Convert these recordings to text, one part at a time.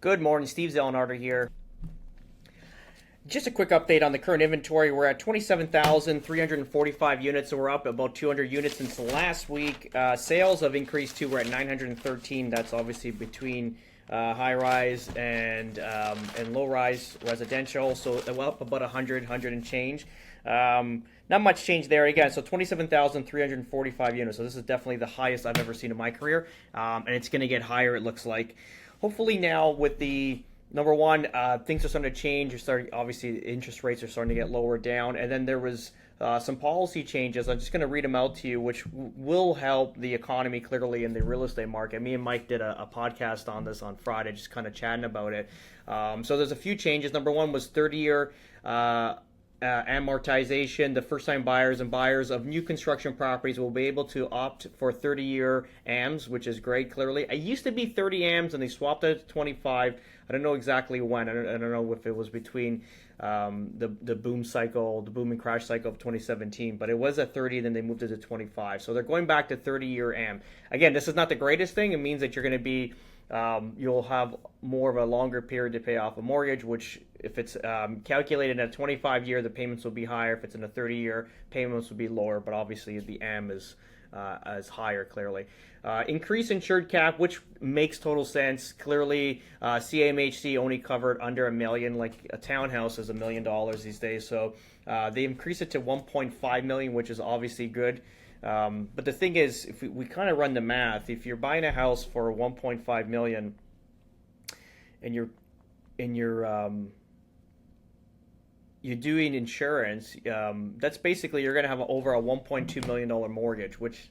Good morning, Steve Zalunardo here. Just a quick update on the current inventory. We're at 27,345 units, so we're up about 200 units since last week. Sales have increased too. We're at 913. That's obviously between high-rise and low-rise residential, so we're up about 100 and change. Not much change there again. So 27,345 units. So this is definitely the highest I've ever seen in my career, and it's going to get higher. It looks like. Hopefully now with the number one, things are starting to change. You're starting, obviously, interest rates are starting to get lower down, and then there was some policy changes. I'm just going to read them out to you, which will help the economy clearly in the real estate market. Me and Mike did a podcast on this on Friday, just kind of chatting about it. So there's a few changes. Number one was 30-year amortization. The first-time buyers and buyers of new construction properties will be able to opt for 30-year AMs, which is great, clearly. It used to be 30 AMs, and they swapped it to 25. I don't know exactly when. I don't know if it was between the boom cycle, the boom and crash cycle of 2017, but it was at 30, then they moved it to 25. So they're going back to 30-year AM. Again, this is not the greatest thing. It means that you're going to be you'll have more of a longer period to pay off a mortgage, which if it's calculated at a 25-year, the payments will be higher. If it's in a 30-year, payments will be lower, but obviously the AM is higher, clearly. Increase insured cap, which makes total sense. Clearly, CMHC only covered under $1 million, like a townhouse is $1 million these days. So they increase it to 1.5 million, which is obviously good. But the thing is, if we kind of run the math, if you're buying a house for 1.5 million, and you're doing insurance, that's basically you're going to have over a $1.2 million mortgage, which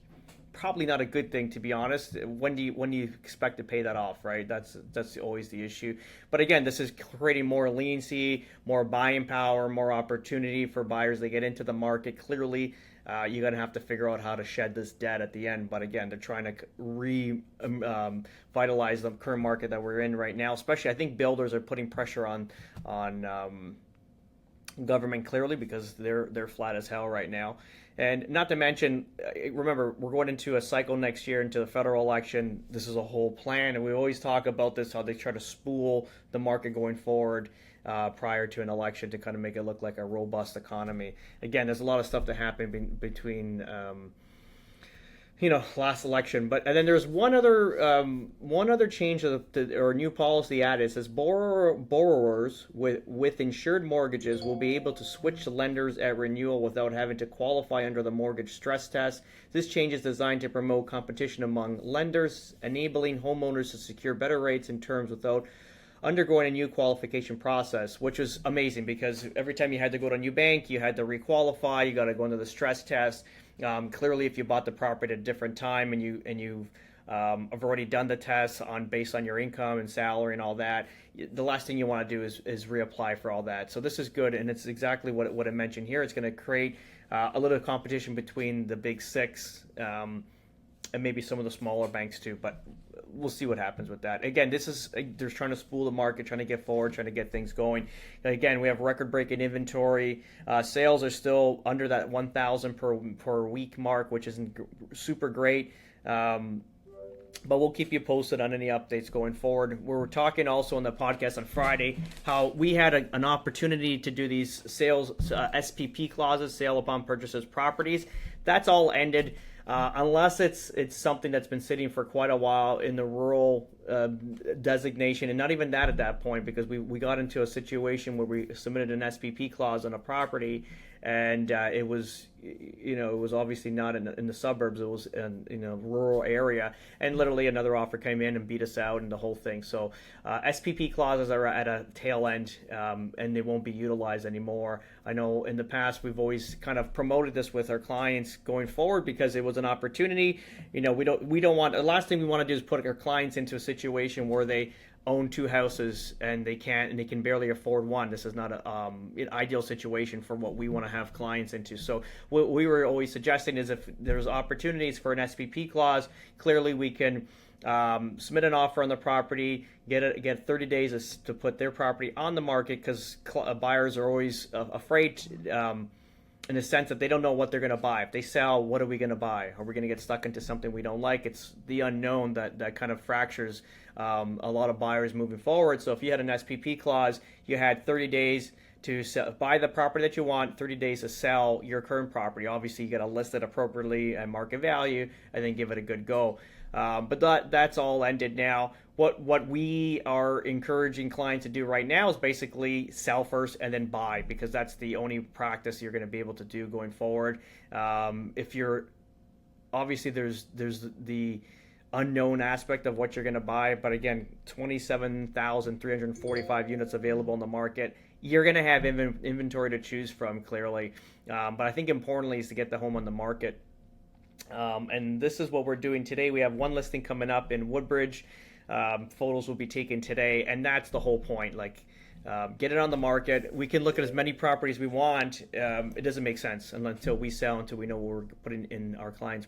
probably not a good thing, to be honest. When do you expect to pay that off, right? That's always the issue. But again, this is creating more leniency, more buying power, more opportunity for buyers to get into the market. Clearly, you're going to have to figure out how to shed this debt at the end. But again, they're trying to revitalize the current market that we're in right now. Especially, I think builders are putting pressure on government, clearly, because they're flat as hell right now. And not to mention, remember, we're going into a cycle next year, into the federal election. This is a whole plan, and we always talk about this, how they try to spool the market going forward prior to an election to kind of make it look like a robust economy. Again, there's a lot of stuff that happened between last election. But and then there's one other change or new policy added. It says borrowers with insured mortgages will be able to switch lenders at renewal without having to qualify under the mortgage stress test. This change is designed to promote competition among lenders, enabling homeowners to secure better rates and terms without undergoing a new qualification process, which is amazing because every time you had to go to a new bank, you had to requalify, you got to go into the stress test. Clearly, if you bought the property at a different time and you have already done the test based on your income and salary and all that, the last thing you want to do is reapply for all that. So this is good, and it's exactly what I mentioned here. It's going to create a little competition between the big six and maybe some of the smaller banks too, but we'll see what happens with that. Again, they're trying to spool the market, trying to get forward, trying to get things going. Again, we have record-breaking inventory. Sales are still under that 1,000 per week mark, which isn't super great. But we'll keep you posted on any updates going forward. We were talking also on the podcast on Friday how we had an opportunity to do these sales, SPP clauses, sale upon purchases properties. That's all ended. Unless it's something that's been sitting for quite a while in the rural designation, and not even that at that point, because we got into a situation where we submitted an SPP clause on a property, and it was obviously not in the suburbs. It was in a rural area, and literally another offer came in and beat us out and the whole thing. So SPP clauses are at a tail end, and they won't be utilized anymore. I know in the past we've always kind of promoted this with our clients going forward because it was an opportunity. We don't want, the last thing we want to do is put our clients into a situation where they own two houses and they can barely afford one. This is not an ideal situation for what we want to have clients into. So what we were always suggesting is if there's opportunities for an SPP clause, clearly we can submit an offer on the property, get 30 days to put their property on the market, because buyers are always afraid in the sense that they don't know what they're going to buy. If they sell, what are we going to buy? Are we going to get stuck into something we don't like? It's the unknown that kind of fractures a lot of buyers moving forward. So if you had an SPP clause, you had 30 days to buy the property that you want, 30 days to sell your current property. Obviously, you got to list it appropriately at market value and then give it a good go. But that's all ended now. What we are encouraging clients to do right now is basically sell first and then buy, because that's the only practice you're going to be able to do going forward. If you're obviously there's the unknown aspect of what you're going to buy, but again, 27,345 units available in the market. You're going to have inventory to choose from, clearly, but I think importantly is to get the home on the market. And this is what we're doing today. We have one listing coming up in Woodbridge. Photos will be taken today, and that's the whole point. Like, get it on the market. We can look at as many properties we want. It doesn't make sense until we sell, until we know what we're putting in our client's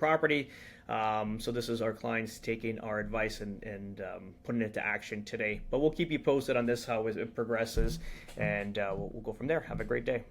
property. So this is our clients taking our advice and putting it to action today. But we'll keep you posted on this, how it progresses, and we'll go from there. Have a great day.